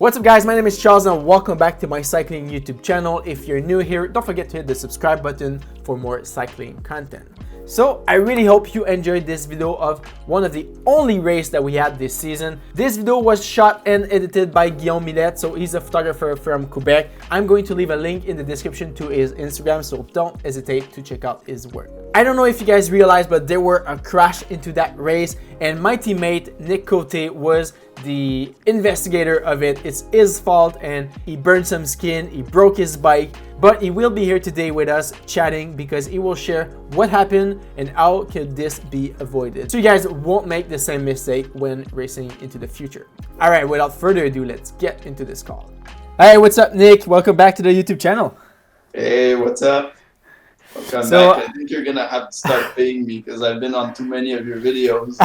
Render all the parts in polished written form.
What's up guys, my name is Charles and welcome back to my cycling YouTube channel. If you're new here, don't forget to hit the subscribe button for more cycling content. So I really hope you enjoyed this video of one of the only race that we had this season. This video was shot and edited by Guillaume Milette, so he's a photographer from Quebec. I'm going to leave a link in the description to his Instagram, so don't hesitate to check out his work. I don't know if you guys realized, but there were a crash into that race and my teammate Nick Cote was the investigator of it. It's his fault and he burned some skin, he broke his bike, but he will be here today with us chatting because he will share what happened and how could this be avoided, so you guys won't make the same mistake when racing into the future. All right, without further ado, let's get into this call. Hey, what's up, Nick? Welcome back to the YouTube channel. Hey, what's up? Welcome back. I think you're gonna have to start paying me because I've been on too many of your videos.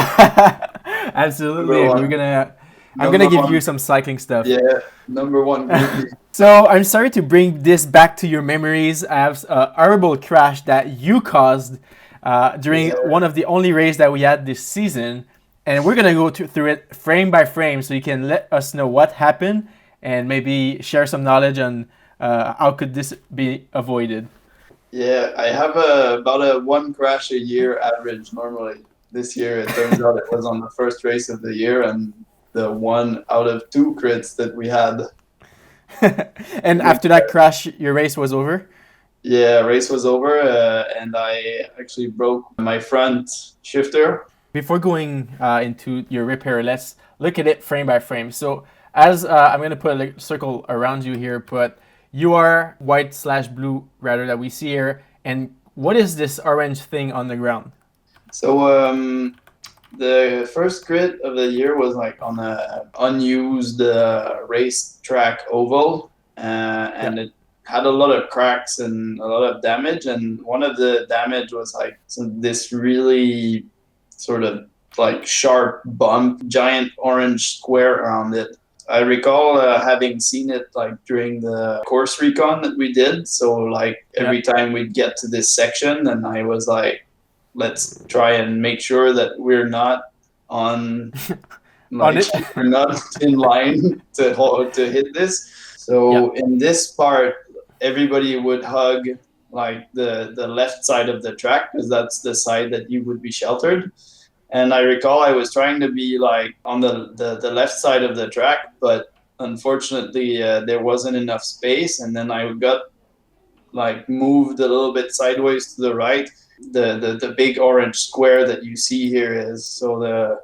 Absolutely. I'm gonna give you some cycling stuff. Yeah, number one. So I'm sorry to bring this back to your memories. I have a horrible crash that you caused during one of the only races that we had this season, and we're gonna go through it frame by frame so you can let us know what happened and maybe share some knowledge on how could this be avoided. Yeah, I have about a one crash a year average normally. This year, it turns out it was on the first race of the year and the one out of two crits that we had. And after that crash, your race was over? Yeah, race was over and I actually broke my front shifter. Before going into your repair, let's look at it frame by frame. So as I'm going to put a circle around you here, but you are white/blue rather that we see here. And what is this orange thing on the ground? So the first crit of the year was like on a unused racetrack oval, and it had a lot of cracks and a lot of damage. And one of the damage was like this really sort of like sharp bump, giant orange square around it. I recall having seen it like during the course recon that we did. So like every time we'd get to this section, and I was like, let's try and make sure that we're not on, like, we're not in line to hit this. So in this part, everybody would hug like the left side of the track because that's the side that you would be sheltered. And I recall I was trying to be like on the left side of the track, but unfortunately there wasn't enough space. And then I got like moved a little bit sideways to the right. The big orange square that you see here is so the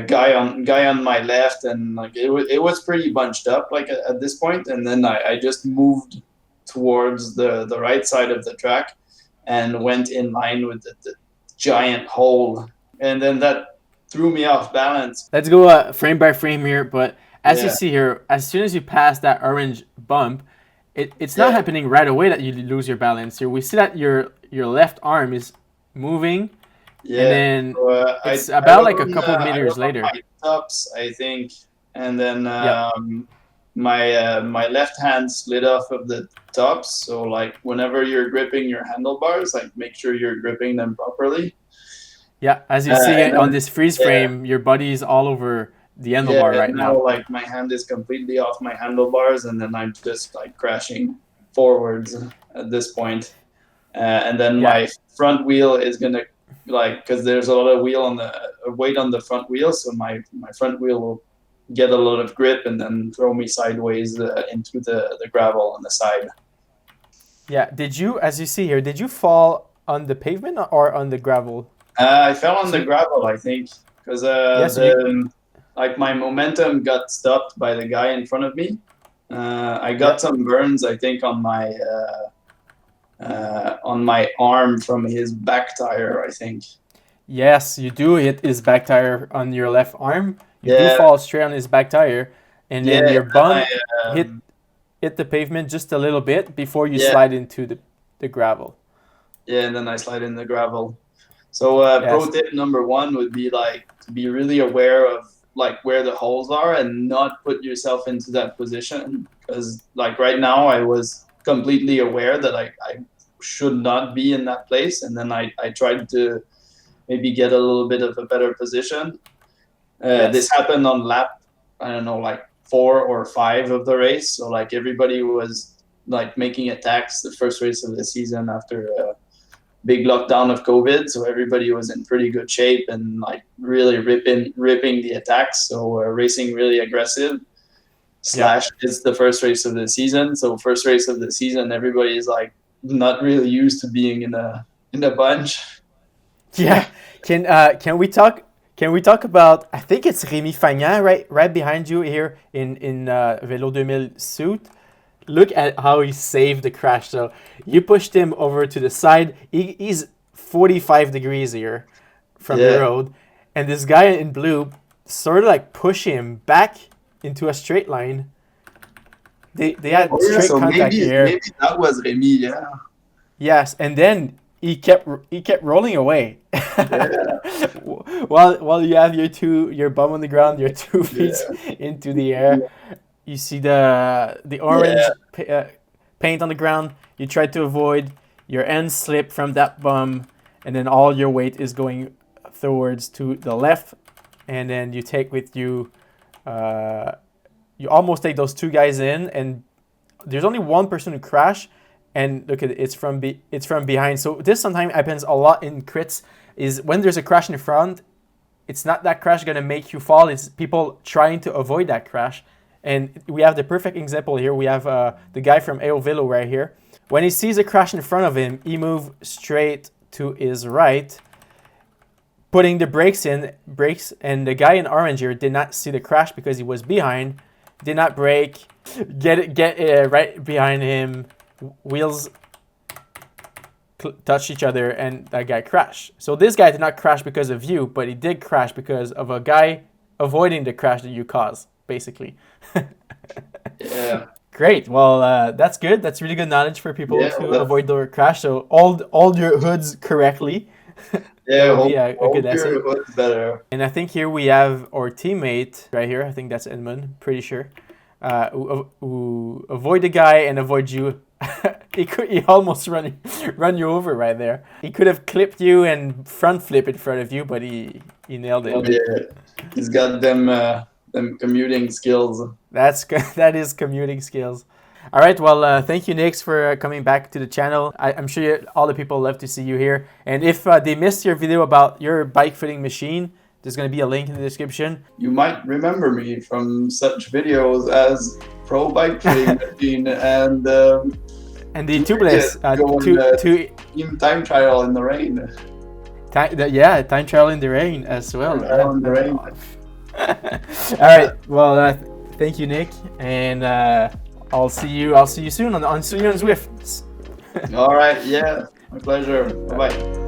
guy on my left, and like it was pretty bunched up like at this point. And then I just moved towards the right side of the track and went in line with the giant hole. And then that threw me off balance. Let's go frame by frame here. But as you see here, as soon as you pass that orange bump, it's not happening right away that you lose your balance here. We see that your left arm is moving, and then it's about like a couple of meters later. My tops, I think, and then my left hand slid off of the tops. So like whenever you're gripping your handlebars, like make sure you're gripping them properly. Yeah, as you see it on this freeze frame, your body is all over the handlebar right now. Like my hand is completely off my handlebars, and then I'm just like crashing forwards at this point. And then my front wheel is gonna because there's a lot of weight on the front wheel, so my front wheel will get a lot of grip and then throw me sideways into the gravel on the side. Yeah. Did you, as you see here, did you fall on the pavement or on the gravel? I fell on the gravel, I think, because like my momentum got stopped by the guy in front of me. I got some burns, I think, on my arm from his back tire, I think. Yes, you do hit his back tire on your left arm. You do fall straight on his back tire, and then your bump hit the pavement just a little bit before you slide into the gravel. Yeah, and then I slide in the gravel. So pro tip number one would be like to be really aware of like where the holes are and not put yourself into that position, because like right now I was completely aware that I should not be in that place, and then I tried to maybe get a little bit of a better position. This happened on lap, I don't know, like 4 or 5 of the race. So like everybody was like making attacks the first race of the season after a big lockdown of COVID. So everybody was in pretty good shape and like really ripping the attacks. So racing really aggressive. Slash is the first race of the season. So first race of the season, everybody is like not really used to being in a bunch. Yeah. Can we talk? Can we talk about? I think it's Rémi Fagnan right behind you here in Vélo 2000 suit. Look at how he saved the crash. So you pushed him over to the side. He's 45 degrees here from the road, and this guy in blue sort of like push him back into a straight line. They had straight contact here. Maybe that was Rémi, yeah. Yes, and then he kept rolling away. while you have your bum on the ground, your 2 feet into the air. You see the orange paint on the ground. You try to avoid. Your ends slip from that bum, and then all your weight is going towards to the left, and then you take with you. You almost take those 2 guys in, and there's only one person who crash. And look at it, it's from behind. So this sometimes happens a lot in crits. Is when there's a crash in front, it's not that crash gonna make you fall. It's people trying to avoid that crash. And we have the perfect example here. We have the guy from Airofit right here. When he sees a crash in front of him, he moves straight to his right, putting the brakes, and the guy in orange here did not see the crash because he was behind, did not brake, get right behind him, wheels touch each other, and that guy crashed. So this guy did not crash because of you, but he did crash because of a guy avoiding the crash that you caused, basically. Yeah. Great. Well, that's good. That's really good knowledge for people to avoid the crash. So hold your hoods correctly. Yeah, a good essay. Better. And I think here we have our teammate right here. I think that's Edmund, pretty sure. Who avoid the guy and avoid you. he almost run you over right there. He could have clipped you and front flip in front of you, but he nailed it. Oh, yeah. He's got them commuting skills. That is commuting skills. All right, well, thank you, Nix, for coming back to the channel. I'm sure all the people love to see you here. And if they missed your video about your bike fitting machine, there's going to be a link in the description. You might remember me from such videos as Pro Bike Fitting Machine and the tubeless team time trial in the rain. Time trial in the rain as well. Trial in the rain. All right, well, thank you, Nick, and I'll see you soon on Zwift. All right, yeah, my pleasure. Bye.